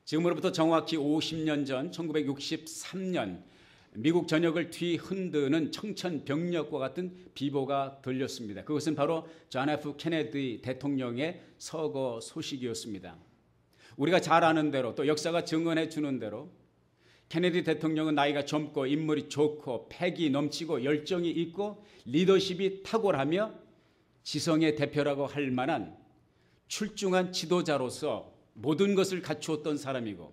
지금으로부터 정확히 50년 전 1963년 미국 전역을 뒤흔드는 청천벽력과 같은 비보가 들렸습니다. 그것은 바로 존 F 케네디 대통령의 서거 소식이었습니다. 우리가 잘 아는 대로 또 역사가 증언해 주는 대로 케네디 대통령은 나이가 젊고 인물이 좋고 패기 넘치고 열정이 있고 리더십이 탁월하며 지성의 대표라고 할 만한 출중한 지도자로서 모든 것을 갖추었던 사람이고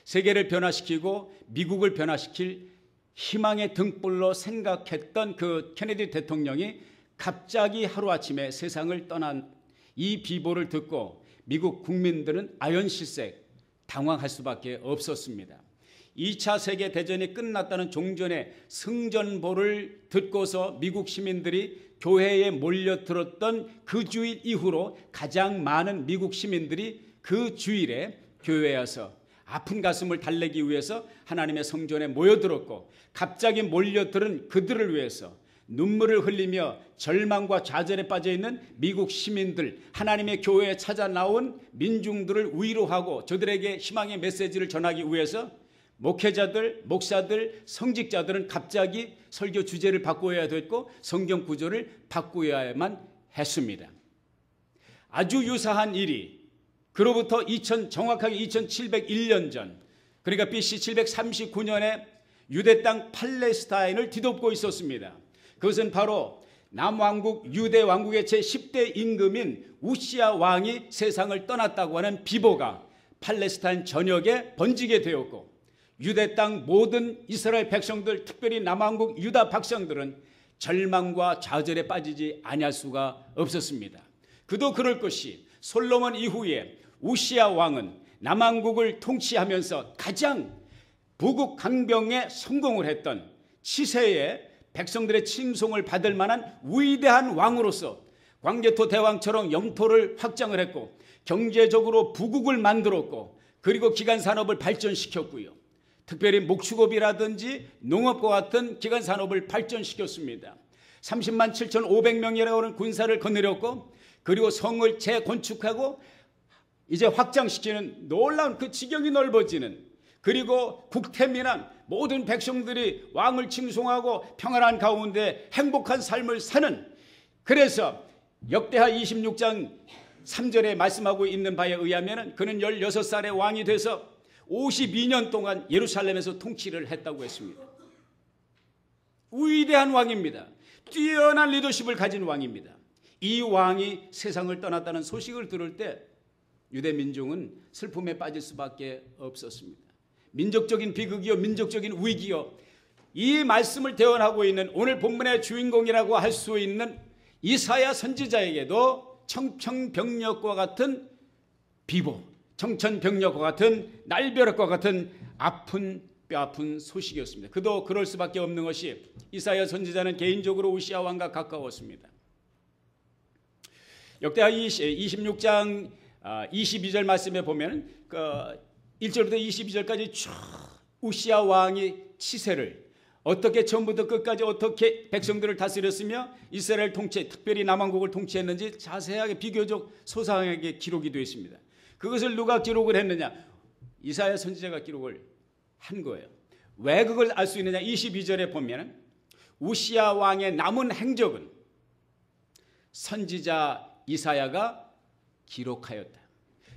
세계를 변화시키고 미국을 변화시킬 희망의 등불로 생각했던 그 케네디 대통령이 갑자기 하루아침에 세상을 떠난 이 비보를 듣고 미국 국민들은 아연실색 당황할 수밖에 없었습니다. 2차 세계대전이 끝났다는 종전의 승전보를 듣고서 미국 시민들이 교회에 몰려들었던 그 주일 이후로 가장 많은 미국 시민들이 그 주일에 교회에 와서 아픈 가슴을 달래기 위해서 하나님의 성전에 모여들었고 갑자기 몰려들은 그들을 위해서 눈물을 흘리며 절망과 좌절에 빠져있는 미국 시민들, 하나님의 교회에 찾아 나온 민중들을 위로하고 저들에게 희망의 메시지를 전하기 위해서 목회자들, 목사들, 성직자들은 갑자기 설교 주제를 바꾸어야 됐고 성경 구조를 바꾸어야만 했습니다. 아주 유사한 일이 그로부터 정확하게 2701년 전, 그러니까 BC 739년에 유대 땅 팔레스타인을 뒤덮고 있었습니다. 그것은 바로 남왕국 유대 왕국의 제10대 임금인 우시야 왕이 세상을 떠났다고 하는 비보가 팔레스타인 전역에 번지게 되었고 유대 땅 모든 이스라엘 백성들, 특별히 남왕국 유다 백성들은 절망과 좌절에 빠지지 아니할 수가 없었습니다. 그도 그럴 것이 솔로몬 이후에 우시야 왕은 남왕국을 통치하면서 가장 부국 강병에 성공을 했던 치세의 백성들의 칭송을 받을 만한 위대한 왕으로서 광개토 대왕처럼 영토를 확장을 했고 경제적으로 부국을 만들었고 그리고 기간산업을 발전시켰고요. 특별히 목축업이라든지 농업과 같은 기간산업을 발전시켰습니다. 30만 7,500명이라고 하는 군사를 거느렸고 그리고 성을 재건축하고 이제 확장시키는 놀라운 그 지경이 넓어지는 그리고 국태민한 모든 백성들이 왕을 칭송하고 평안한 가운데 행복한 삶을 사는 그래서 역대하 26장 3절에 말씀하고 있는 바에 의하면 그는 16살의 왕이 돼서 52년 동안 예루살렘에서 통치를 했다고 했습니다. 위대한 왕입니다. 뛰어난 리더십을 가진 왕입니다. 이 왕이 세상을 떠났다는 소식을 들을 때 유대 민중은 슬픔에 빠질 수밖에 없었습니다. 민족적인 비극이요 민족적인 위기요 이 말씀을 대언하고 있는 오늘 본문의 주인공이라고 할 수 있는 이사야 선지자에게도 청천벽력과 같은 비보, 청천벽력과 같은 날벼락과 같은 아픈 뼈아픈 소식이었습니다. 그도 그럴 수밖에 없는 것이 이사야 선지자는 개인적으로 우시야 왕과 가까웠습니다. 역대하 26장 22절 말씀에 보면 1절부터 22절까지 쭉 우시야 왕이 치세를 어떻게 처음부터 끝까지 어떻게 백성들을 다스렸으며 이스라엘 통치, 특별히 남왕국을 통치했는지 자세하게 비교적 소상하게 기록이 되어 있습니다. 그것을 누가 기록을 했느냐? 이사야 선지자가 기록을 한 거예요. 왜 그걸 알 수 있느냐? 22절에 보면 우시야 왕의 남은 행적은 선지자 이사야가 기록하였다.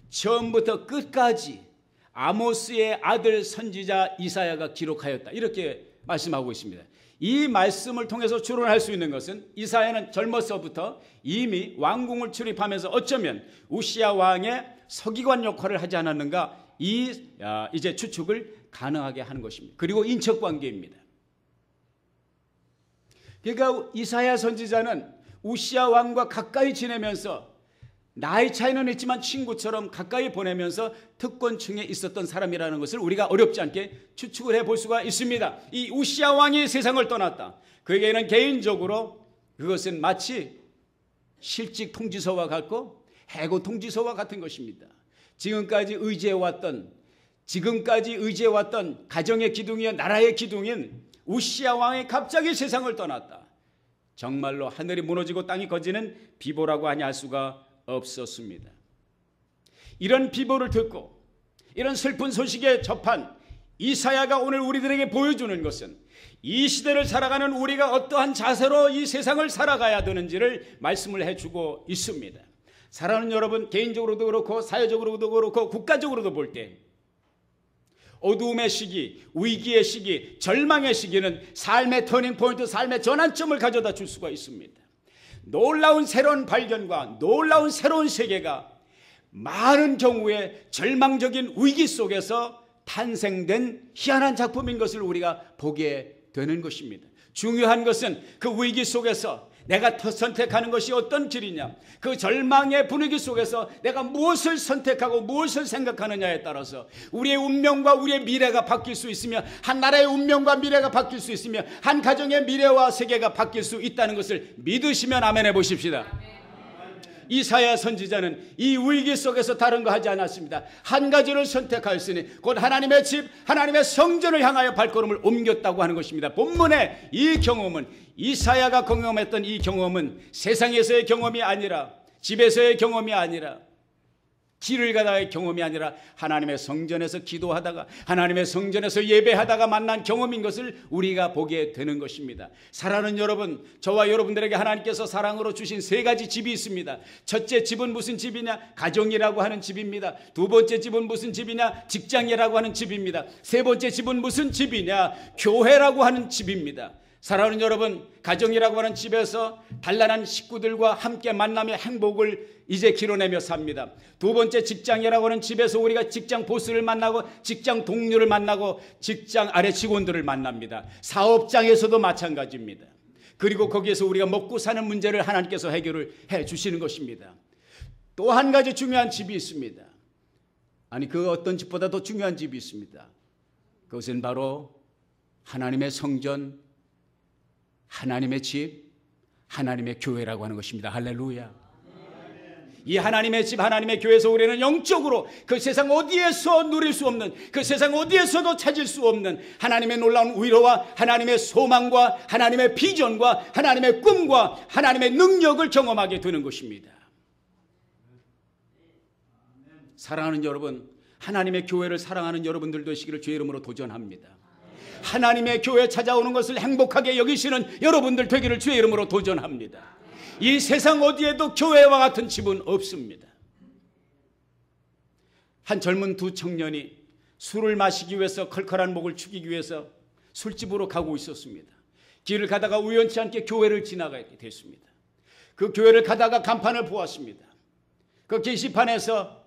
처음부터 끝까지 아모스의 아들 선지자 이사야가 기록하였다. 이렇게 말씀하고 있습니다. 이 말씀을 통해서 추론할 수 있는 것은 이사야는 젊어서부터 이미 왕궁을 출입하면서 어쩌면 우시야 왕의 서기관 역할을 하지 않았는가 이제 추측을 가능하게 하는 것입니다. 그리고 인척관계입니다. 그러니까 이사야 선지자는 우시야 왕과 가까이 지내면서 나이 차이는 있지만 친구처럼 가까이 보내면서 특권층에 있었던 사람이라는 것을 우리가 어렵지 않게 추측을 해볼 수가 있습니다. 이 우시야 왕이 세상을 떠났다. 그에게는 개인적으로 그것은 마치 실직 통지서와 같고 해고 통지서와 같은 것입니다. 지금까지 의지해왔던 가정의 기둥이여 나라의 기둥인 우시야 왕이 갑자기 세상을 떠났다. 정말로 하늘이 무너지고 땅이 거지는 비보라고 하니 할 수가 없었습니다. 이런 비보를 듣고 이런 슬픈 소식에 접한 이사야가 오늘 우리들에게 보여주는 것은 이 시대를 살아가는 우리가 어떠한 자세로 이 세상을 살아가야 되는지를 말씀을 해주고 있습니다. 사랑하는 여러분, 개인적으로도 그렇고 사회적으로도 그렇고 국가적으로도 볼 때 어두움의 시기, 위기의 시기, 절망의 시기는 삶의 터닝포인트, 삶의 전환점을 가져다 줄 수가 있습니다. 놀라운 새로운 발견과 놀라운 새로운 세계가 많은 경우에 절망적인 위기 속에서 탄생된 희한한 작품인 것을 우리가 보게 되는 것입니다. 중요한 것은 그 위기 속에서 내가 선택하는 것이 어떤 길이냐, 그 절망의 분위기 속에서 내가 무엇을 선택하고 무엇을 생각하느냐에 따라서 우리의 운명과 우리의 미래가 바뀔 수 있으며, 한 나라의 운명과 미래가 바뀔 수 있으며, 한 가정의 미래와 세계가 바뀔 수 있다는 것을 믿으시면 아멘 해보십시다. 이사야 선지자는 이 위기 속에서 다른 거 하지 않았습니다. 한 가지를 선택하였으니 곧 하나님의 집, 하나님의 성전을 향하여 발걸음을 옮겼다고 하는 것입니다. 본문의 이 경험은, 이사야가 경험했던 이 경험은 세상에서의 경험이 아니라, 집에서의 경험이 아니라, 길을 가다의 경험이 아니라 하나님의 성전에서 기도하다가, 하나님의 성전에서 예배하다가 만난 경험인 것을 우리가 보게 되는 것입니다. 사랑하는 여러분, 저와 여러분들에게 하나님께서 사랑으로 주신 세 가지 집이 있습니다. 첫째 집은 무슨 집이냐? 가정이라고 하는 집입니다. 두 번째 집은 무슨 집이냐? 직장이라고 하는 집입니다. 세 번째 집은 무슨 집이냐? 교회라고 하는 집입니다. 사랑하는 여러분, 가정이라고 하는 집에서 단란한 식구들과 함께 만나며 행복을 이제 길어내며 삽니다. 두 번째 직장이라고 하는 집에서 우리가 직장 보스를 만나고 직장 동료를 만나고 직장 아래 직원들을 만납니다. 사업장에서도 마찬가지입니다. 그리고 거기에서 우리가 먹고 사는 문제를 하나님께서 해결을 해 주시는 것입니다. 또 한 가지 중요한 집이 있습니다. 아니, 그 어떤 집보다 더 중요한 집이 있습니다. 그것은 바로 하나님의 성전, 하나님의 집, 하나님의 교회라고 하는 것입니다. 할렐루야. 이 하나님의 집, 하나님의 교회에서 우리는 영적으로 그 세상 어디에서 누릴 수 없는, 그 세상 어디에서도 찾을 수 없는 하나님의 놀라운 위로와 하나님의 소망과 하나님의 비전과 하나님의 꿈과 하나님의 능력을 경험하게 되는 것입니다. 사랑하는 여러분, 하나님의 교회를 사랑하는 여러분들 되시기를 주의 이름으로 도전합니다. 하나님의 교회에 찾아오는 것을 행복하게 여기시는 여러분들 되기를 주의 이름으로 도전합니다. 이 세상 어디에도 교회와 같은 집은 없습니다. 한 젊은 두 청년이 술을 마시기 위해서, 컬컬한 목을 축이기 위해서 술집으로 가고 있었습니다. 길을 가다가 우연치 않게 교회를 지나가게 됐습니다. 그 교회를 가다가 간판을 보았습니다. 그 게시판에서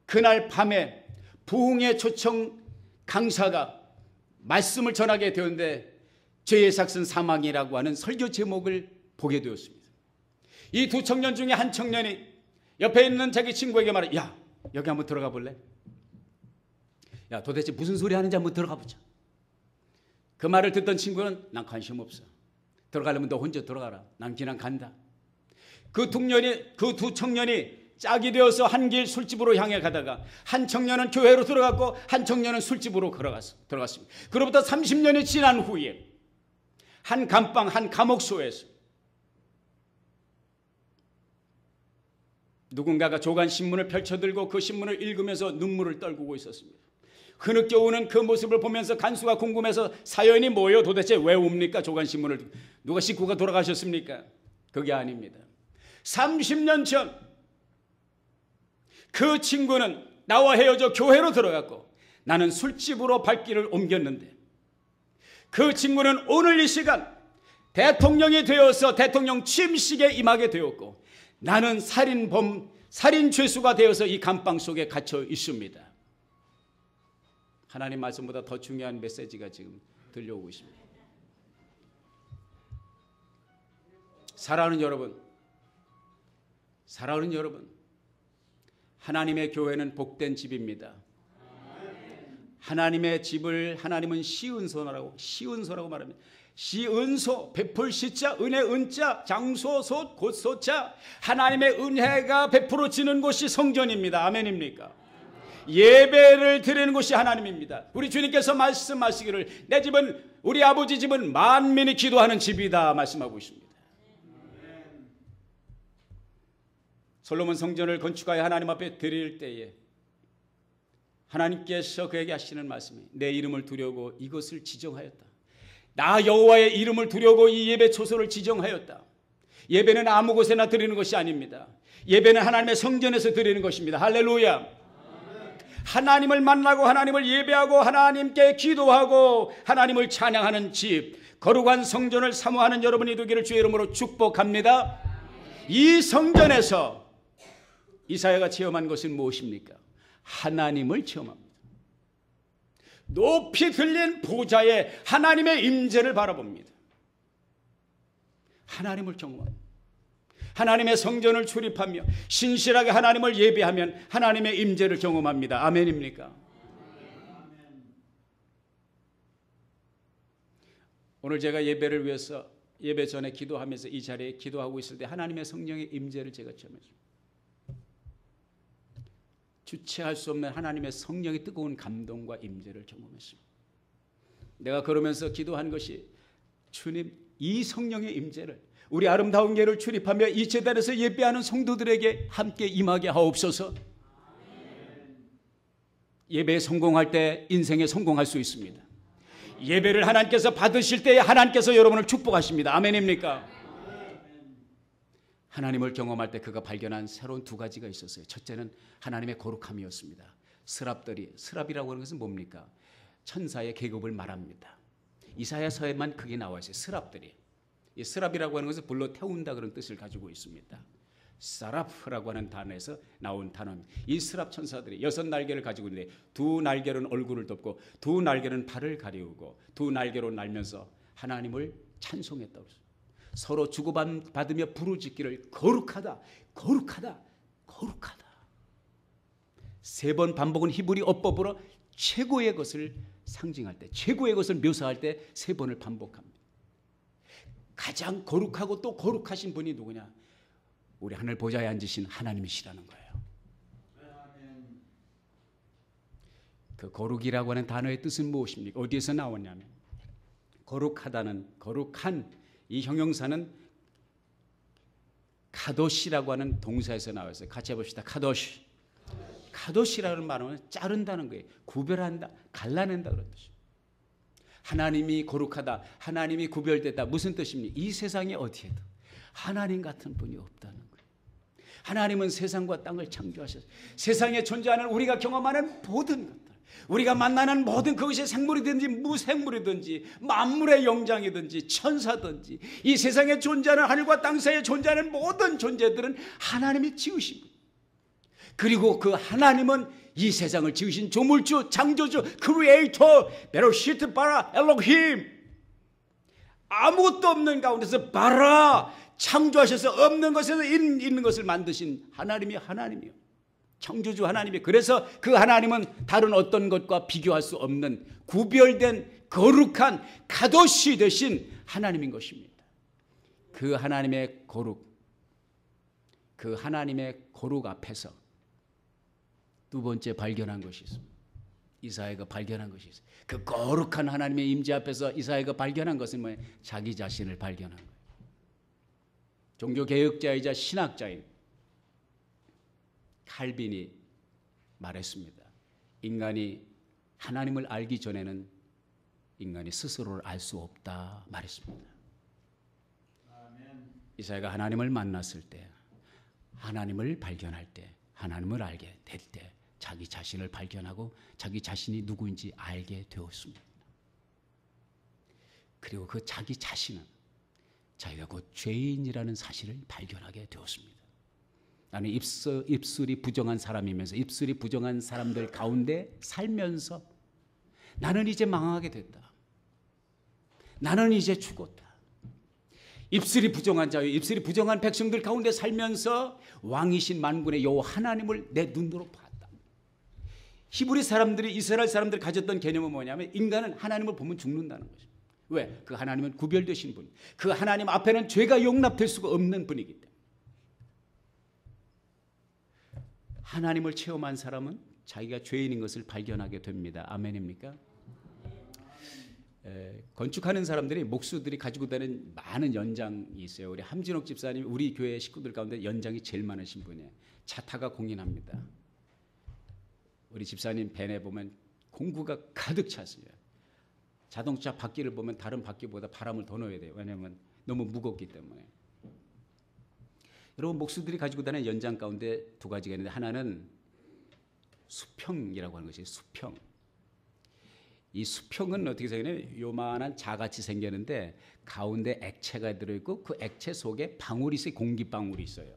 그날 밤에 부흥의 초청 강사가 말씀을 전하게 되었는데, 죄의 삭은 사망이라고 하는 설교 제목을 보게 되었습니다. 이 두 청년 중에 한 청년이 옆에 있는 자기 친구에게 말해, 야, 여기 한번 들어가 볼래? 야, 도대체 무슨 소리 하는지 한번 들어가 보자. 그 말을 듣던 친구는, 난 관심 없어. 들어가려면 너 혼자 들어가라. 난 그냥 간다. 그 두 청년이 짝이 되어서 한 길 술집으로 향해 가다가 한 청년은 교회로 들어갔고 한 청년은 술집으로 들어갔습니다. 그로부터 30년이 지난 후에 한 감방, 한 감옥소에서 누군가가 조간 신문을 펼쳐들고 그 신문을 읽으면서 눈물을 떨구고 있었습니다. 흐느껴오는 그 모습을 보면서 간수가 궁금해서, 사연이 뭐예요? 도대체 왜 옵니까? 조간 신문을 누가 식구가 돌아가셨습니까? 그게 아닙니다. 30년 전 그 친구는 나와 헤어져 교회로 들어갔고 나는 술집으로 발길을 옮겼는데, 그 친구는 오늘 이 시간 대통령이 되어서 대통령 취임식에 임하게 되었고, 나는 살인 죄수가 되어서 이 감방 속에 갇혀 있습니다. 하나님 말씀보다 더 중요한 메시지가 지금 들려오고 있습니다. 사랑하는 여러분, 하나님의 교회는 복된 집입니다. 하나님의 집을 하나님은 시은소라고 말합니다. 시은소, 베풀 시자, 은혜 은자, 장소 솥, 곧소자, 하나님의 은혜가 베풀어지는 곳이 성전입니다. 아멘입니까? 예배를 드리는 곳이 하나님입니다. 우리 주님께서 말씀하시기를, 내 집은, 우리 아버지 집은 만민이 기도하는 집이다 말씀하고 있습니다. 솔로몬 성전을 건축하여 하나님 앞에 드릴 때에 하나님께서 그에게 하시는 말씀이 내 이름을 두려고 이것을 지정하였다. 나 여호와의 이름을 두려고 이 예배 초소를 지정하였다. 예배는 아무 곳에나 드리는 것이 아닙니다. 예배는 하나님의 성전에서 드리는 것입니다. 할렐루야. 하나님을 만나고 하나님을 예배하고 하나님께 기도하고 하나님을 찬양하는 집, 거룩한 성전을 사모하는 여러분이 되기를 주의 이름으로 축복합니다. 이 성전에서 이사야가 체험한 것은 무엇입니까? 하나님을 체험합니다. 높이 들린 보좌에 하나님의 임재를 바라봅니다. 하나님을 경험합니다. 하나님의 성전을 출입하며 신실하게 하나님을 예배하면 하나님의 임재를 경험합니다. 아멘입니까? 오늘 제가 예배를 위해서 예배 전에 기도하면서 이 자리에 기도하고 있을 때 하나님의 성령의 임재를 제가 체험했습니다. 주체할 수 없는 하나님의 성령의 뜨거운 감동과 임재를 경험했습니다. 내가 그러면서 기도한 것이 주님, 이 성령의 임재를 우리 아름다운 예를 출입하며 이 제단에서 예배하는 성도들에게 함께 임하게 하옵소서. 예배에 성공할 때 인생에 성공할 수 있습니다. 예배를 하나님께서 받으실 때 하나님께서 여러분을 축복하십니다. 아멘입니까? 하나님을 경험할 때 그가 발견한 새로운 두 가지가 있었어요. 첫째는 하나님의 거룩함이었습니다. 스랍이라고 하는 것은 뭡니까? 천사의 계급을 말합니다. 이사야서에만 그게 나와 있어요. 스랍들이. 이 스랍이라고 하는 것은 불러 태운다 그런 뜻을 가지고 있습니다. 사라프라고 하는 단어에서 나온 단어입니다. 이 스랍 천사들이 6날개를 가지고 있는데 두 날개는 얼굴을 덮고 두 날개는 발을 가리우고 두 날개로 날면서 하나님을 찬송했다고 했어요. 서로 주고받으며 부르짖기를 거룩하다, 거룩하다, 거룩하다. 3번 반복은 히브리 어법으로 최고의 것을 상징할 때, 최고의 것을 묘사할 때 3번을 반복합니다. 가장 거룩하고 또 거룩하신 분이 누구냐? 우리 하늘 보좌에 앉으신 하나님이시라는 거예요. 그 거룩이라고 하는 단어의 뜻은 무엇입니까? 어디에서 나왔냐면 거룩하다는, 거룩한 이 형용사는 카도시라고 하는 동사에서 나왔어요. 같이 해봅시다. 카도시. 카도시라는 말은 자른다는 거예요. 구별한다, 갈라낸다 그런 뜻이에요. 하나님이 거룩하다, 하나님이 구별됐다. 무슨 뜻입니까? 이 세상에 어디에도 하나님 같은 분이 없다는 거예요. 하나님은 세상과 땅을 창조하셨어요. 세상에 존재하는 우리가 경험하는 모든 것들, 우리가 만나는 모든 그것이 생물이든지 무생물이든지 만물의 영장이든지 천사든지 이 세상에 존재하는 하늘과 땅 사이에 존재하는 모든 존재들은 하나님이 지으신 분. 그리고 그 하나님은 이 세상을 지으신 조물주, 창조주, 크리에이터, 베로시트 바라 엘로힘, 아무것도 없는 가운데서 바라 창조하셔서 없는 것에서 있는 것을 만드신 하나님이 하나님이요. 창조주 하나님이. 그래서 그 하나님은 다른 어떤 것과 비교할 수 없는 구별된 거룩한 카도시 되신 하나님인 것입니다. 그 하나님의 거룩, 그 하나님의 거룩 앞에서 두 번째 발견한 것이 있습니다. 이사야가 발견한 것이 있어요. 그 거룩한 하나님의 임재 앞에서 이사야가 발견한 것은 뭐예요? 자기 자신을 발견한 거예요. 종교개혁자이자 신학자인 칼빈이 말했습니다. 인간이 하나님을 알기 전에는 인간이 스스로를 알 수 없다 말했습니다. 이사야가 하나님을 만났을 때, 하나님을 발견할 때, 하나님을 알게 될 때 자기 자신을 발견하고 자기 자신이 누구인지 알게 되었습니다. 그리고 그 자기 자신은 자기가 곧 죄인이라는 사실을 발견하게 되었습니다. 나는 입술이 부정한 사람이면서 입술이 부정한 사람들 가운데 살면서 나는 이제 망하게 됐다. 나는 이제 죽었다. 입술이 부정한 자유, 입술이 부정한 백성들 가운데 살면서 왕이신 만군의 여호와 하나님을 내 눈으로 봤다. 히브리 사람들이, 이스라엘 사람들이 가졌던 개념은 뭐냐면 인간은 하나님을 보면 죽는다는 거죠. 왜? 그 하나님은 구별되신 분, 그 하나님 앞에는 죄가 용납될 수가 없는 분이기 때문에. 하나님을 체험한 사람은 자기가 죄인인 것을 발견하게 됩니다. 아멘입니까? 건축하는 사람들이 목수들이 가지고 다니는 많은 연장이 있어요. 우리 함진옥 집사님 우리 교회 식구들 가운데 연장이 제일 많으신 분이에요. 자타가 공인합니다. 우리 집사님 밴에 보면 공구가 가득 찼어요. 자동차 바퀴를 보면 다른 바퀴보다 바람을 더 넣어야 돼요. 왜냐하면 너무 무겁기 때문에. 여러분, 목수들이 가지고 다니는 연장 가운데 두 가지가 있는데, 하나는 수평이라고 하는 것이 수평. 이 수평은 어떻게 생겼냐면 요만한 자같이 생겼는데 가운데 액체가 들어있고 그 액체 속에 방울이 있어요. 공기방울이 있어요.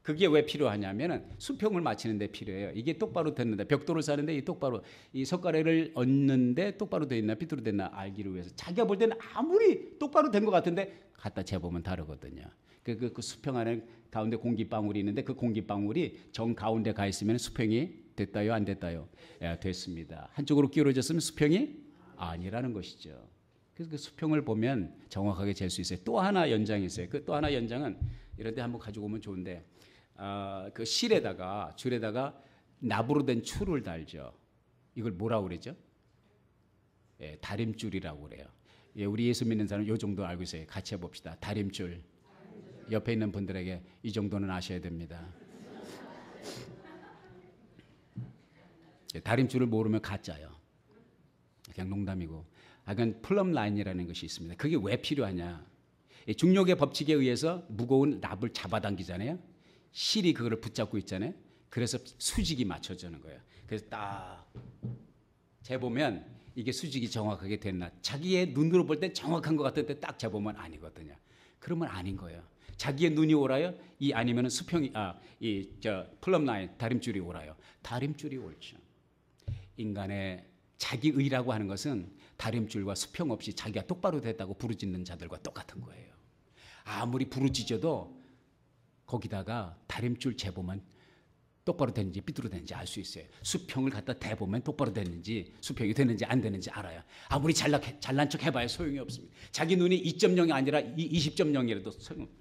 그게 왜 필요하냐면 수평을 맞추는 데 필요해요. 이게 똑바로 됐는데, 벽돌을 사는데 이 똑바로 이 석가래를 얹는데 똑바로 돼 있나 삐뚤어 됐나 알기를 위해서, 자기가 볼 때는 아무리 똑바로 된 것 같은데 갖다 재보면 다르거든요. 그 수평 안에 가운데 공기방울이 있는데 그 공기방울이 정 가운데 가 있으면 수평이 됐다요, 안 됐다요? 예, 됐습니다. 한쪽으로 기울어졌으면 수평이 아니라는 것이죠. 그래서 그 수평을 보면 정확하게 잴 수 있어요. 또 하나 연장이 있어요. 그 또 하나 연장은 이런 데 한번 가지고 오면 좋은데, 그 실에다가 줄에다가 납으로 된 줄을 달죠. 이걸 뭐라고 그러죠? 예, 다림줄이라고 그래요. 예, 우리 예수 믿는 사람 이 정도 알고 있어요. 같이 해봅시다. 다림줄. 옆에 있는 분들에게 이 정도는 아셔야 됩니다. 다림줄을 모르면 가짜요. 그냥 농담이고. 그건 플럼 라인이라는 것이 있습니다. 그게 왜 필요하냐? 중력의 법칙에 의해서 무거운 납을 잡아당기잖아요. 실이 그거를 붙잡고 있잖아요. 그래서 수직이 맞춰지는 거예요. 그래서 딱 재보면 이게 수직이 정확하게 됐나? 자기의 눈으로 볼 땐 정확한 것 같은데 딱 재보면 아니거든요. 그러면 아닌 거예요. 자기의 눈이 옳아요? 이 아니면 수평이 플럼 라인 다림줄이 옳아요. 다림줄이 옳죠. 인간의 자기의라고 하는 것은 다림줄과 수평 없이 자기가 똑바로 됐다고 부르짖는 자들과 똑같은 거예요. 아무리 부르짖어도 거기다가 다림줄 재보면 똑바로 됐는지 삐뚤어졌는지 알 수 있어요. 수평을 갖다 대보면 똑바로 됐는지 수평이 됐는지 안 됐는지 알아요. 아무리 잘난 척 해봐야 소용이 없습니다. 자기 눈이 2.0이 아니라 20.0이라도 소용없습니다.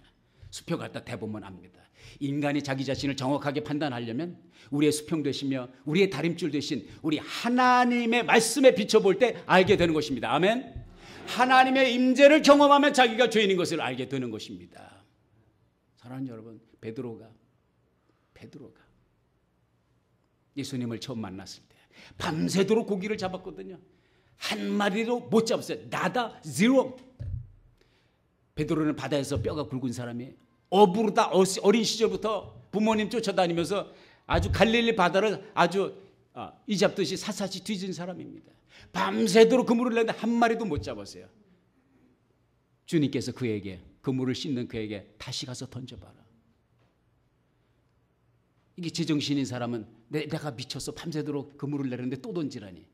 수평 갖다 대보면 압니다. 인간이 자기 자신을 정확하게 판단하려면 우리의 수평 되시며 우리의 다림줄 되신 우리 하나님의 말씀에 비춰볼 때 알게 되는 것입니다. 아멘. 하나님의 임재를 경험하면 자기가 죄인인 것을 알게 되는 것입니다. 사랑하는 여러분, 베드로가 예수님을 처음 만났을 때 밤새도록 고기를 잡았거든요. 한 마리도 못 잡았어요. 나다, 제로. 베드로는 바다에서 뼈가 굵은 사람이에요. 어부르다 어린 시절부터 부모님 쫓아다니면서 아주 갈릴리 바다를 아주 이잡듯이 샅샅이 뒤진 사람입니다. 밤새도록 그물을 내는데 한 마리도 못 잡았어요. 주님께서 그에게, 그물을 씻는 그에게 다시 가서 던져봐라. 이게 제정신인 사람은 내가 미쳐서 밤새도록 그물을 내는데 또 던지라니.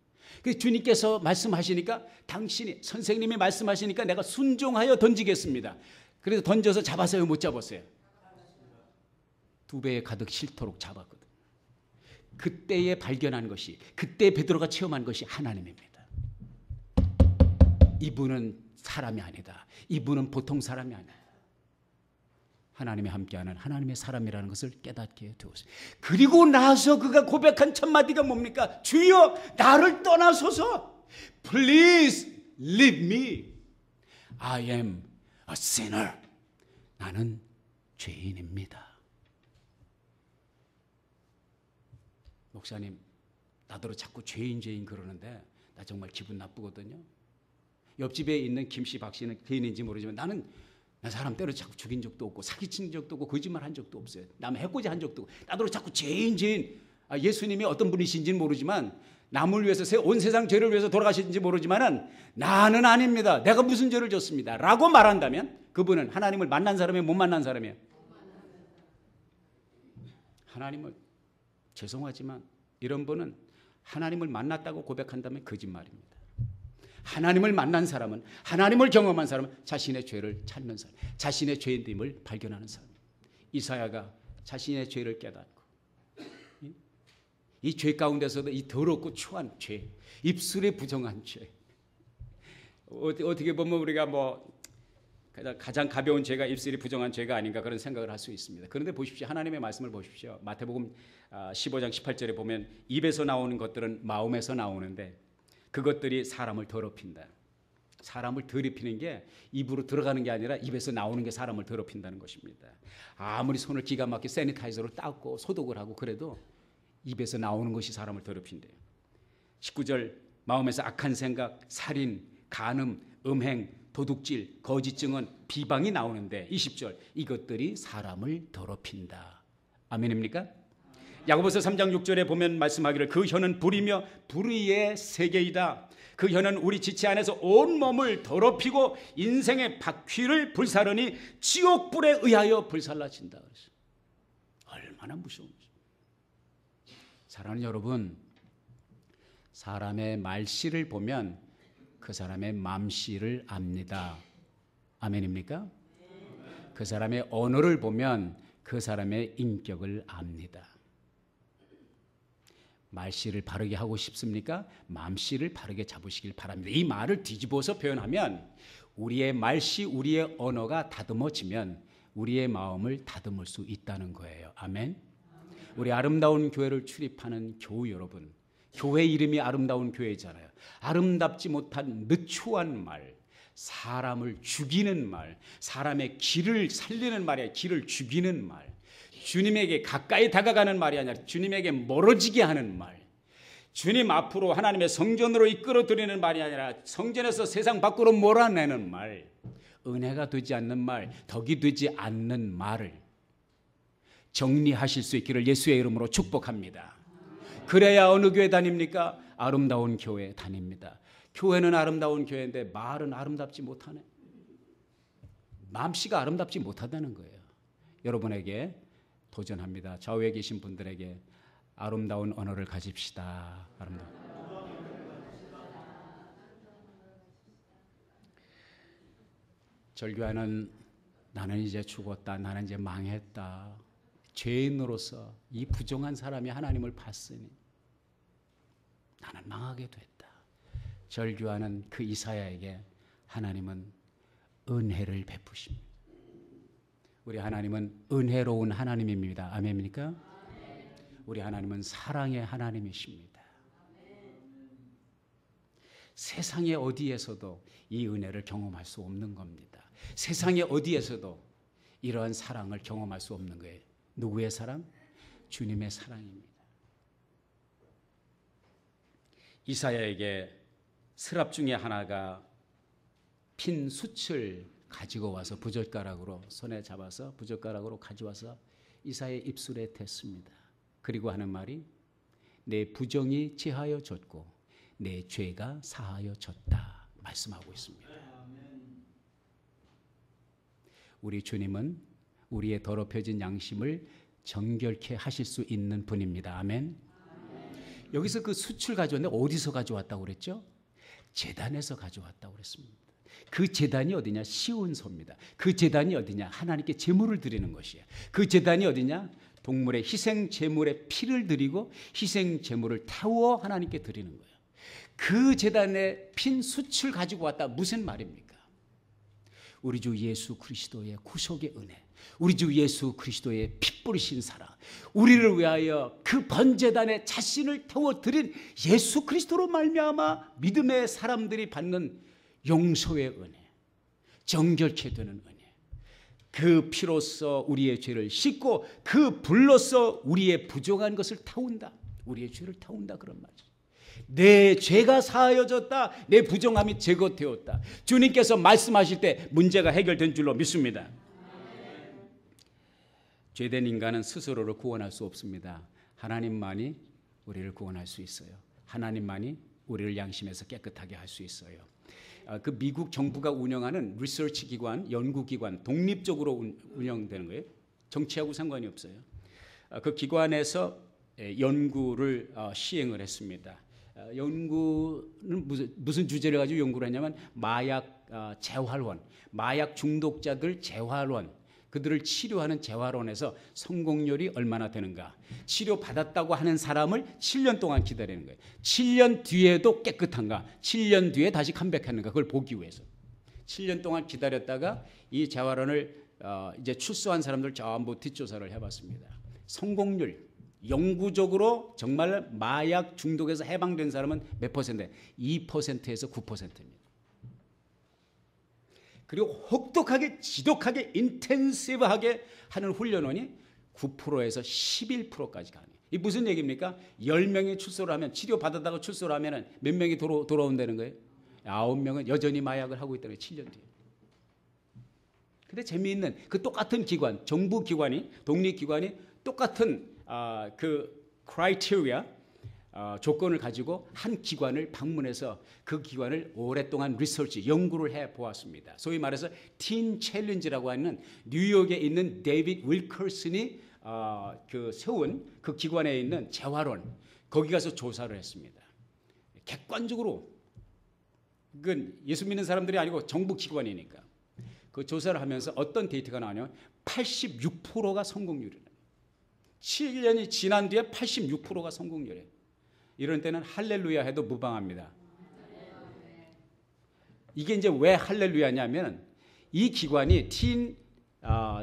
그래서 주님께서 말씀하시니까, 당신이 선생님이 말씀하시니까 내가 순종하여 던지겠습니다. 그래서 던져서 잡았어요, 못 잡았어요? 2배에 가득 싣도록 잡았거든요. 그때에 발견한 것이, 그때 베드로가 체험한 것이 하나님입니다. 이분은 사람이 아니다. 이분은 보통 사람이 아니다. 하나님이 함께하는 하나님의 사람이라는 것을 깨닫게 되었어요. 그리고 나서 그가 고백한 첫 마디가 뭡니까? 주여 나를 떠나소서. Please leave me. I am a sinner. 나는 죄인입니다. 목사님, 나더러 자꾸 죄인 그러는데 나 정말 기분 나쁘거든요. 옆집에 있는 김 씨, 박 씨는 죄인인지 모르지만 나는 사람 때려 자꾸 죽인 적도 없고 사기친 적도 없고 거짓말 한 적도 없어요. 남 해코지 한 적도 없고. 나더러 자꾸 죄인. 예수님이 어떤 분이신지는 모르지만, 남을 위해서 온 세상 죄를 위해서 돌아가셨는지 모르지만 나는 아닙니다. 내가 무슨 죄를 졌습니다. 라고 말한다면 그분은 하나님을 만난 사람이에요, 못 만난 사람이에요? 하나님을, 죄송하지만 이런 분은 하나님을 만났다고 고백한다면 거짓말입니다. 하나님을 만난 사람은, 하나님을 경험한 사람은 자신의 죄를 찾는 사람, 자신의 죄인됨을 발견하는 사람. 이사야가 자신의 죄를 깨닫고 이 죄 가운데서도 이 더럽고 추한 죄, 입술에 부정한 죄, 어떻게 보면 우리가 가장 가벼운 죄가 입술이 부정한 죄가 아닌가 그런 생각을 할 수 있습니다. 그런데 보십시오. 하나님의 말씀을 보십시오. 마태복음 15장 18절에 보면 입에서 나오는 것들은 마음에서 나오는데 그것들이 사람을 더럽힌다. 사람을 더럽히는 게 입으로 들어가는 게 아니라 입에서 나오는 게 사람을 더럽힌다는 것입니다. 아무리 손을 기가 막히게 세니타이저로 닦고 소독을 하고 그래도 입에서 나오는 것이 사람을 더럽힌대요. 19절 마음에서 악한 생각, 살인, 간음, 음행, 도둑질, 거짓 증언, 비방이 나오는데 20절 이것들이 사람을 더럽힌다. 아멘입니까? 야고보서 3장 6절에 보면 말씀하기를 그 혀는 불이며 불의의 세계이다. 그 혀는 우리 지체 안에서 온 몸을 더럽히고 인생의 바퀴를 불사르니 지옥불에 의하여 불살라진다. 얼마나 무서운 거죠. 사랑하는 여러분, 사람의 말씨를 보면 그 사람의 맘씨를 압니다. 아멘입니까? 그 사람의 언어를 보면 그 사람의 인격을 압니다. 말씨를 바르게 하고 싶습니까? 맘씨를 바르게 잡으시길 바랍니다. 이 말을 뒤집어서 표현하면 우리의 말씨, 우리의 언어가 다듬어지면 우리의 마음을 다듬을 수 있다는 거예요. 아멘. 우리 아름다운 교회를 출입하는 교우 여러분, 교회 이름이 아름다운 교회잖아요. 아름답지 못한 느초한 말, 사람을 죽이는 말, 사람의 길을 살리는 말이야. 길을 죽이는 말, 주님에게 가까이 다가가는 말이 아니라 주님에게 멀어지게 하는 말, 주님 앞으로 하나님의 성전으로 이끌어들이는 말이 아니라 성전에서 세상 밖으로 몰아내는 말, 은혜가 되지 않는 말, 덕이 되지 않는 말을 정리하실 수 있기를 예수의 이름으로 축복합니다. 그래야 어느 교회 다닙니까? 아름다운 교회 다닙니다. 교회는 아름다운 교회인데 말은 아름답지 못하네. 맘씨가 아름답지 못하다는 거예요. 여러분에게 도전합니다. 좌우에 계신 분들에게 아름다운 언어를 가집시다. 절규하는 나는 이제 죽었다. 나는 이제 망했다. 죄인으로서 이 부정한 사람이 하나님을 봤으니 나는 망하게 됐다. 절규하는 그 이사야에게 하나님은 은혜를 베푸십니다. 우리 하나님은 은혜로운 하나님입니다. 아멘입니까? 우리 하나님은 사랑의 하나님이십니다. 세상의 어디에서도 이 은혜를 경험할 수 없는 겁니다. 세상의 어디에서도 이러한 사랑을 경험할 수 없는 거예요. 누구의 사랑? 주님의 사랑입니다. 이사야에게 스랍 중에 하나가 핀 숯을 가지고 와서 부젓가락으로 손에 잡아서 부젓가락으로 가져와서 이사야의 입술에 댔습니다. 그리고 하는 말이 내 부정이 제하여 졌고 내 죄가 사하여 졌다 말씀하고 있습니다. 우리 주님은 우리의 더럽혀진 양심을 정결케 하실 수 있는 분입니다. 아멘. 여기서 그 숯을 가져왔는데 어디서 가져왔다고 그랬죠? 제단에서 가져왔다고 그랬습니다. 그 제단이 어디냐? 시온소입니다. 그 제단이 어디냐? 하나님께 제물을 드리는 것이에요. 그 제단이 어디냐? 동물의 희생 제물에 피를 드리고 희생 제물을 태워 하나님께 드리는 거예요. 그 제단에 핀 숯을 가지고 왔다. 무슨 말입니까? 우리 주 예수 그리스도의 구속의 은혜, 우리 주 예수 그리스도의 피 뿌리신 사랑, 우리를 위하여 그 번제단에 자신을 태워 드린 예수 그리스도로 말미암아 믿음의 사람들이 받는 용서의 은혜, 정결케 되는 은혜, 그 피로써 우리의 죄를 씻고 그 불로써 우리의 부족한 것을 태운다. 우리의 죄를 태운다 그런 말이죠. 내 죄가 사하여졌다. 내 부정함이 제거되었다. 주님께서 말씀하실 때 문제가 해결된 줄로 믿습니다. 죄된 인간은 스스로를 구원할 수 없습니다. 하나님만이 우리를 구원할 수 있어요. 하나님만이 우리를 양심에서 깨끗하게 할 수 있어요. 그 미국 정부가 운영하는 리서치 기관, 연구기관, 독립적으로 운영되는 거예요. 정치하고 상관이 없어요. 그 기관에서 연구를 시행을 했습니다. 연구는 무슨 주제를 가지고 연구를 했냐면 마약 재활원, 마약 중독자들 재활원, 그들을 치료하는 재활원에서 성공률이 얼마나 되는가. 치료받았다고 하는 사람을 7년 동안 기다리는 거예요. 7년 뒤에도 깨끗한가, 7년 뒤에 다시 컴백하는가, 그걸 보기 위해서 7년 동안 기다렸다가 이 재활원을 이제 출소한 사람들 전부 뒷조사를 해봤습니다. 성공률, 영구적으로 정말 마약 중독에서 해방된 사람은 몇 퍼센트? 2%에서 9%입니다. 그리고 혹독하게 지독하게 인텐시브하게 하는 훈련원이 9%에서 11%까지 가는 거예요. 이 무슨 얘기입니까? 10명이 출소를 하면, 치료받았다가 출소를 하면 몇 명이 돌아온다는 거예요? 9명은 여전히 마약을 하고 있다는 거예요. 7년 뒤에. 근데 재미있는 그 똑같은 기관, 정부 기관이, 독립기관이 똑같은 그 criteria, 조건을 가지고 한 기관을 방문해서 그 기관을 오랫동안 리서치, 연구를 해 보았습니다. 소위 말해서 틴 챌린지라고 하는 뉴욕에 있는 데이빗 윌커슨이 그 세운 그 기관에 있는 재활원, 거기 가서 조사를 했습니다. 객관적으로, 그건 예수 믿는 사람들이 아니고 정부 기관이니까 그 조사를 하면서 어떤 데이터가 나오냐면 86%가 성공률이에요. 7년이 지난 뒤에 86%가 성공률이에요. 이런 때는 할렐루야 해도 무방합니다. 이게 이제 왜 할렐루야냐면 이 기관이 틴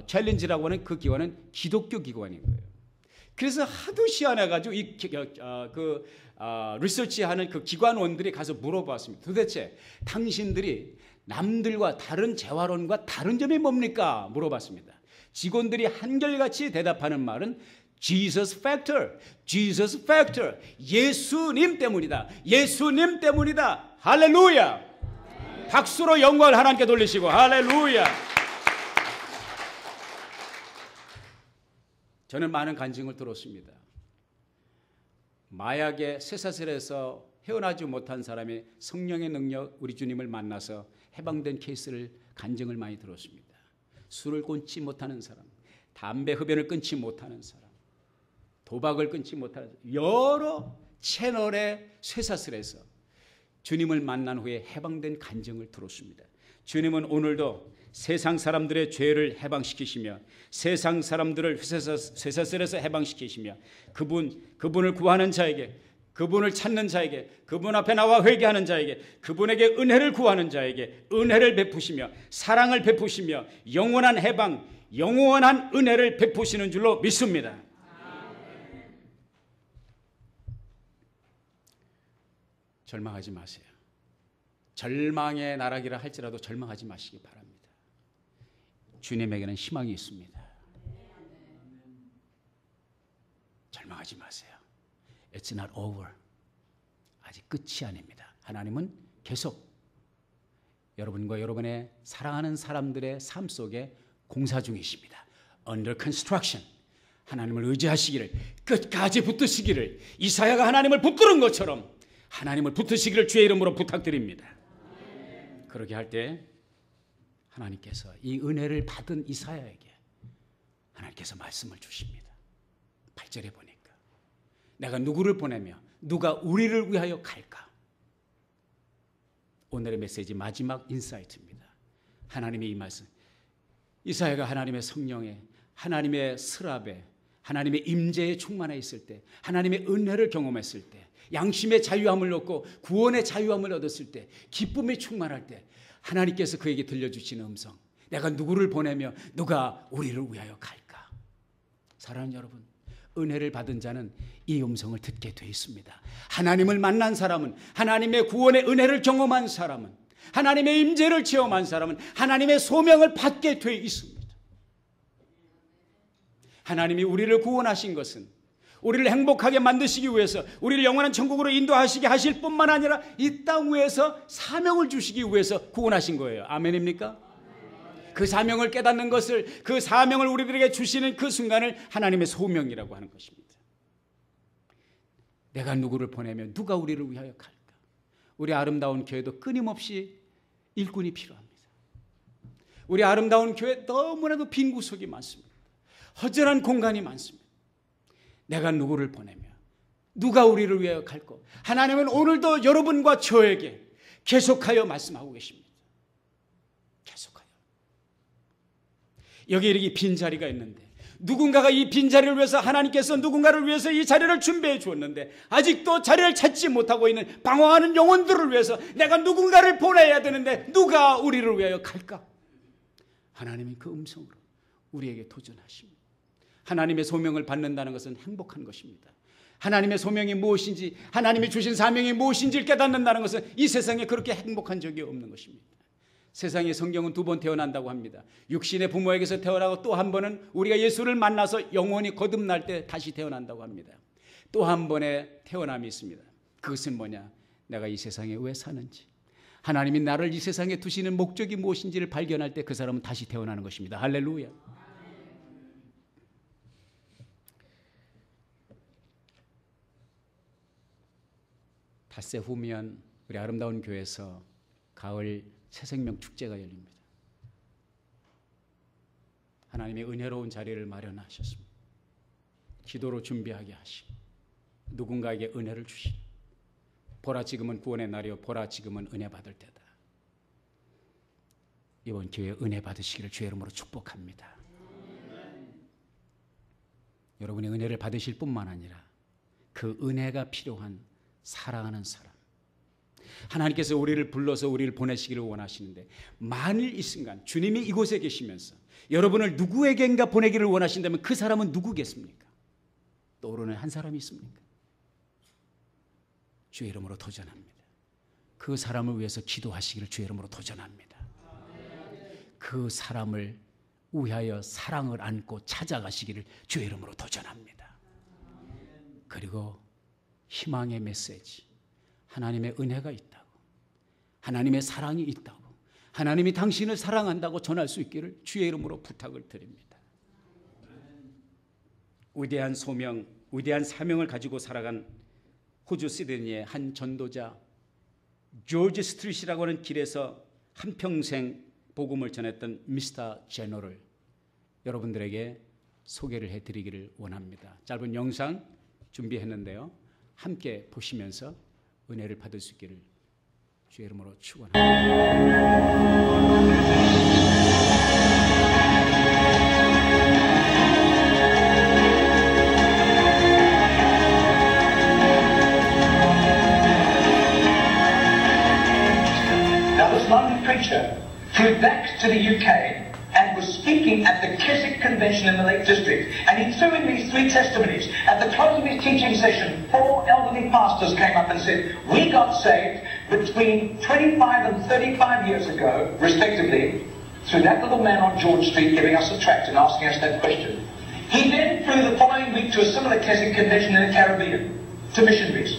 챌린지라고 하는 그 기관은 기독교 기관인 거예요. 그래서 하도 시원해가지고 리서치하는 그 기관원들이 가서 물어봤습니다. 도대체 당신들이 남들과 다른 재활원과 다른 점이 뭡니까? 물어봤습니다. 직원들이 한결같이 대답하는 말은 Jesus factor, Jesus factor. 예수님 때문이다. 예수님 때문이다. 할렐루야. 박수로 영광을 하나님께 돌리시고 할렐루야. 저는 많은 간증을 들었습니다. 마약의 쇠사슬에서 헤어나지 못한 사람이 성령의 능력, 우리 주님을 만나서 해방된 케이스를 간증을 많이 들었습니다. 술을 끊지 못하는 사람, 담배 흡연을 끊지 못하는 사람, 도박을 끊지 못하는 사람, 여러 채널의 쇠사슬에서 주님을 만난 후에 해방된 간증을 들었습니다. 주님은 오늘도 세상 사람들의 죄를 해방시키시며 세상 사람들을 쇠사슬에서 해방시키시며 그분을 구하는 자에게, 그분을 찾는 자에게, 그분 앞에 나와 회개하는 자에게, 그분에게 은혜를 구하는 자에게 은혜를 베푸시며 사랑을 베푸시며 영원한 해방, 영원한 은혜를 베푸시는 줄로 믿습니다. 절망하지 마세요. 절망의 나라기라 할지라도 절망하지 마시기 바랍니다. 주님에게는 희망이 있습니다. 절망하지 마세요. It's not over. 아직 끝이 아닙니다. 하나님은 계속 여러분과 여러분의 사랑하는 사람들의 삶 속에 공사 중이십니다. Under construction. 하나님을 의지하시기를, 끝까지 붙드시기를, 이사야가 하나님을 붙드는 것처럼 하나님을 붙드시기를 주의 이름으로 부탁드립니다. 그렇게 할 때 하나님께서 이 은혜를 받은 이사야에게 하나님께서 말씀을 주십니다. 8절에 보니까 내가 누구를 보내며 누가 우리를 위하여 갈까? 오늘의 메시지 마지막 인사이트입니다. 하나님의 이 말씀, 이사야가 하나님의 성령에, 하나님의 스랍에, 하나님의 임재에 충만해 있을 때, 하나님의 은혜를 경험했을 때, 양심의 자유함을 얻고 구원의 자유함을 얻었을 때, 기쁨이 충만할 때 하나님께서 그에게 들려주시는 음성, 내가 누구를 보내며 누가 우리를 위하여 갈까? 사랑하는 여러분, 은혜를 받은 자는 이 음성을 듣게 돼 있습니다. 하나님을 만난 사람은, 하나님의 구원의 은혜를 경험한 사람은, 하나님의 임재를 체험한 사람은 하나님의 소명을 받게 돼 있습니다. 하나님이 우리를 구원하신 것은 우리를 행복하게 만드시기 위해서, 우리를 영원한 천국으로 인도하시게 하실 뿐만 아니라 이 땅 위에서 사명을 주시기 위해서 구원하신 거예요. 아멘입니까? 그 사명을 깨닫는 것을, 그 사명을 우리들에게 주시는 그 순간을 하나님의 소명이라고 하는 것입니다. 내가 누구를 보내면 누가 우리를 위하여 갈까? 우리 아름다운 교회도 끊임없이 일꾼이 필요합니다. 우리 아름다운 교회 너무나도 빈 구석이 많습니다. 허전한 공간이 많습니다. 내가 누구를 보내며 누가 우리를 위하여 갈까? 하나님은 오늘도 여러분과 저에게 계속하여 말씀하고 계십니다. 계속하여. 여기 이렇게 빈자리가 있는데, 누군가가 이 빈자리를 위해서, 하나님께서 누군가를 위해서 이 자리를 준비해 주었는데 아직도 자리를 찾지 못하고 있는 방황하는 영혼들을 위해서 내가 누군가를 보내야 되는데 누가 우리를 위하여 갈까? 하나님이 그 음성으로 우리에게 도전하십니다. 하나님의 소명을 받는다는 것은 행복한 것입니다. 하나님의 소명이 무엇인지, 하나님이 주신 사명이 무엇인지를 깨닫는다는 것은 이 세상에 그렇게 행복한 적이 없는 것입니다. 세상에 성경은 2번 태어난다고 합니다. 육신의 부모에게서 태어나고 또 한 번은 우리가 예수를 만나서 영원히 거듭날 때 다시 태어난다고 합니다. 또 한 번의 태어남이 있습니다. 그것은 뭐냐? 내가 이 세상에 왜 사는지, 하나님이 나를 이 세상에 두시는 목적이 무엇인지를 발견할 때 그 사람은 다시 태어나는 것입니다. 할렐루야. 닷새 후면 우리 아름다운 교회에서 가을 새생명 축제가 열립니다. 하나님의 은혜로운 자리를 마련하셨습니다. 기도로 준비하게 하시고 누군가에게 은혜를 주시고, 보라 지금은 구원의 날이요 보라 지금은 은혜 받을 때다. 이번 기회에 은혜 받으시기를 주의 이름으로 축복합니다. 여러분이 은혜를 받으실 뿐만 아니라 그 은혜가 필요한 사랑하는 사람, 하나님께서 우리를 불러서 우리를 보내시기를 원하시는데, 만일 이 순간 주님이 이곳에 계시면서 여러분을 누구에겐가 보내기를 원하신다면 그 사람은 누구겠습니까? 떠오르는 한 사람이 있습니까? 주의 이름으로 도전합니다. 그 사람을 위해서 기도하시기를 주의 이름으로 도전합니다. 그 사람을 위하여 사랑을 안고 찾아가시기를 주의 이름으로 도전합니다. 그리고 희망의 메시지, 하나님의 은혜가 있다고, 하나님의 사랑이 있다고, 하나님이 당신을 사랑한다고 전할 수 있기를 주의 이름으로 부탁을 드립니다. 위대한 소명, 위대한 사명을 가지고 살아간 호주 시드니의 한 전도자, 조지 스트릿이라고 하는 길에서 한평생 복음을 전했던 미스터 제너를 여러분들에게 소개를 해드리기를 원합니다. 짧은 영상 준비했는데요, 함께 보시면서 은혜를 받을 수 있기를 주의 이름으로 축원합니다. London preacher flew back to the UK and was speaking at the Keswick Convention in the Lake District, and he threw in these three testimonies. At the close of his teaching session, 4 elderly pastors came up and said, we got saved between 25 and 35 years ago, respectively, through that little man on George Street giving us a tract and asking us that question. He then flew the following week to a similar Keswick Convention in the Caribbean, to missionaries.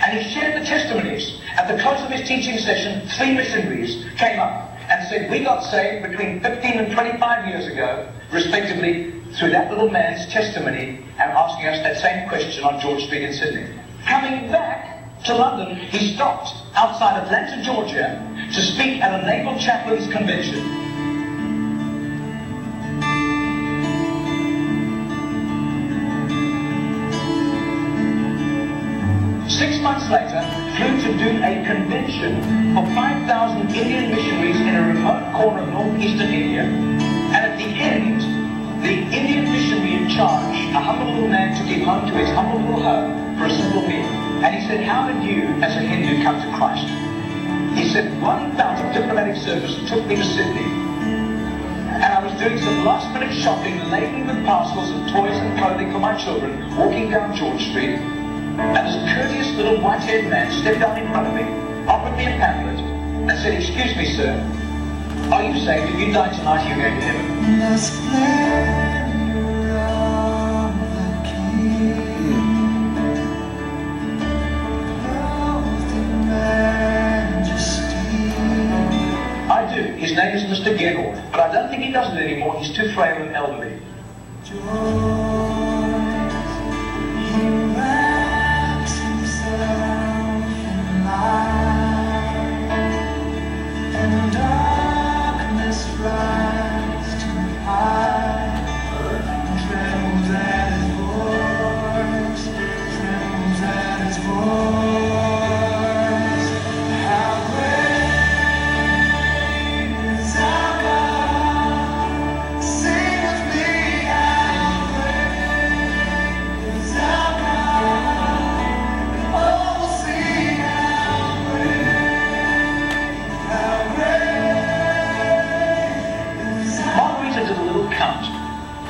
And he shared the testimonies. At the close of his teaching session, 3 missionaries came up and said, we got saved between 15 and 25 years ago, respectively, through that little man's testimony and asking us that same question on George Street in Sydney. Coming back to London, he stopped outside Atlanta, Georgia, to speak at a naval chaplains convention. 6 months later, flew to do a convention for 5,000 Indian missionaries in a remote corner of northeastern India. And at the end, the Indian missionary in charge, a humble little man, took him home to his humble little home for a simple meal. And he said, how did you, as a Hindu, come to Christ? He said, 1 bout of diplomatic service took me to Sydney. And I was doing some last-minute shopping, laden with parcels of toys and clothing for my children, walking down George Street. And this courteous little white-haired man stepped up in front of me, offered me a pamphlet, and said, excuse me, sir, are you saved? If you die tonight, you're going to heaven. The splendor of the King, clothed in majesty. I do. His name is Mr. Gennord, but I don't think he does it anymore. He's too frail and elderly.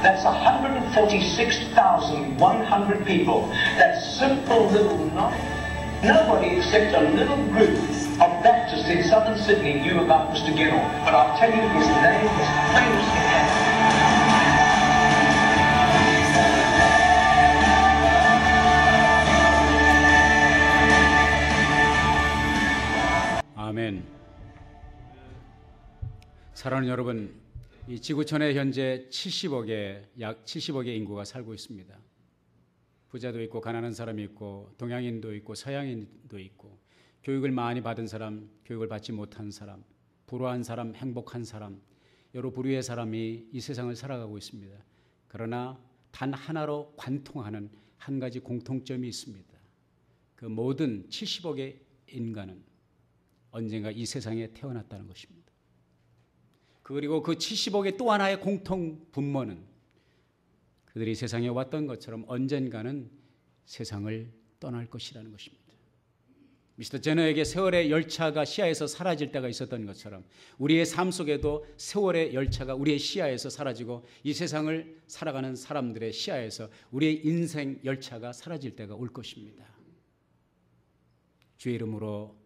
That's 146,100 people. That simple little nobody except a little group of Baptists in southern Sydney knew about Mr. Gennord. But I'll tell you, his name was famous in heaven. 아멘. 사랑하는 여러분, 이 지구촌에 현재 약 70억의 인구가 살고 있습니다. 부자도 있고 가난한 사람이 있고 동양인도 있고 서양인도 있고 교육을 많이 받은 사람, 교육을 받지 못한 사람, 불우한 사람, 행복한 사람, 여러 부류의 사람이 이 세상을 살아가고 있습니다. 그러나 단 하나로 관통하는 한 가지 공통점이 있습니다. 그 모든 70억의 인간은 언젠가 이 세상에 태어났다는 것입니다. 그리고 그 70억의 또 하나의 공통 분모는 그들이 세상에 왔던 것처럼 언젠가는 세상을 떠날 것이라는 것입니다. 미스터 제너에게 세월의 열차가 시야에서 사라질 때가 있었던 것처럼 우리의 삶 속에도 세월의 열차가 우리의 시야에서 사라지고 이 세상을 살아가는 사람들의 시야에서 우리의 인생 열차가 사라질 때가 올 것입니다. 주의 이름으로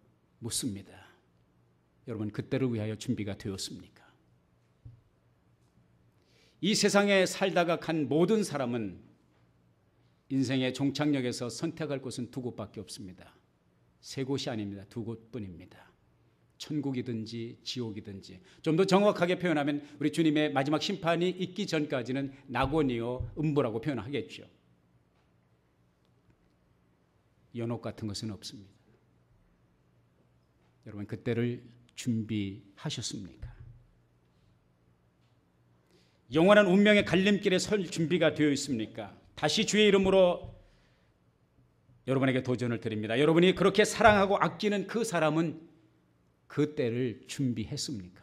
묻습니다. 여러분, 그때를 위하여 준비가 되었습니까? 이 세상에 살다가 간 모든 사람은 인생의 종착역에서 선택할 곳은 두 곳밖에 없습니다. 세 곳이 아닙니다. 두 곳뿐입니다. 천국이든지 지옥이든지, 좀 더 정확하게 표현하면 우리 주님의 마지막 심판이 있기 전까지는 낙원이요 음부라고 표현하겠죠. 연옥 같은 것은 없습니다. 여러분, 그때를 준비하셨습니까? 영원한 운명의 갈림길에 설 준비가 되어 있습니까? 다시 주의 이름으로 여러분에게 도전을 드립니다. 여러분이 그렇게 사랑하고 아끼는 그 사람은 그 때를 준비했습니까?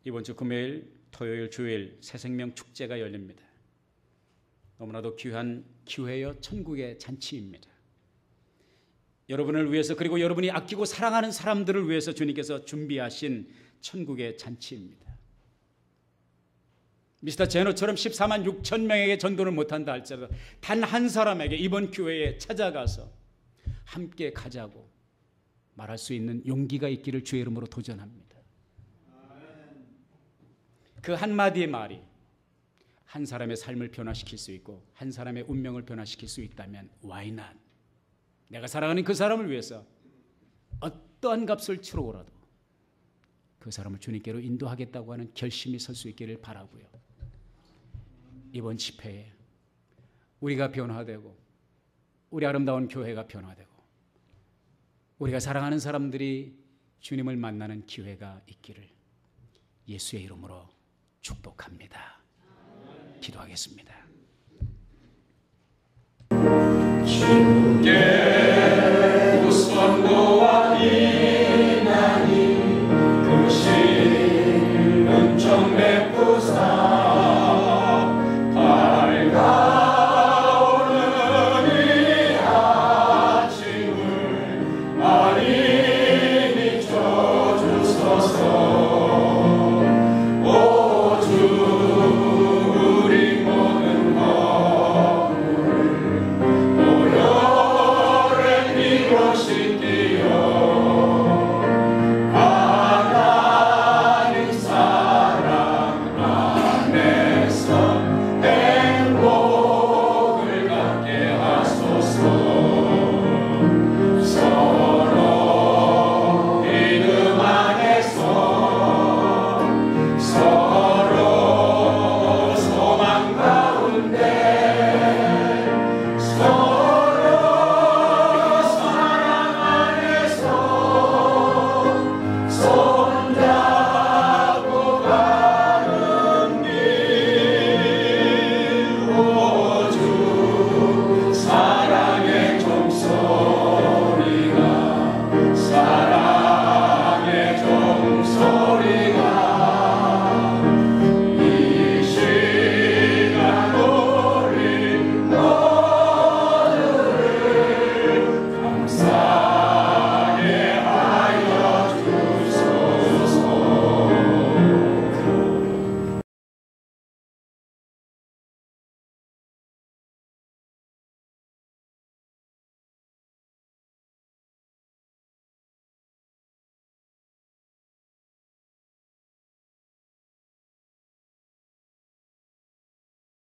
이번 주 금요일, 토요일, 주일 새생명 축제가 열립니다. 너무나도 귀한 기회여 천국의 잔치입니다. 여러분을 위해서, 그리고 여러분이 아끼고 사랑하는 사람들을 위해서 주님께서 준비하신 천국의 잔치입니다. 미스터 제너처럼 14만 6천 명에게 전도를 못한다 할지라도 단 한 사람에게 이번 기회에 찾아가서 함께 가자고 말할 수 있는 용기가 있기를 주의 이름으로 도전합니다. 그 한마디의 말이 한 사람의 삶을 변화시킬 수 있고 한 사람의 운명을 변화시킬 수 있다면 why not? 내가 사랑하는 그 사람을 위해서 어떠한 값을 치르고라도 그 사람을 주님께로 인도하겠다고 하는 결심이 설 수 있기를 바라고요. 이번 집회에 우리가 변화되고 우리 아름다운 교회가 변화되고 우리가 사랑하는 사람들이 주님을 만나는 기회가 있기를 예수의 이름으로 축복합니다. 기도하겠습니다. 주께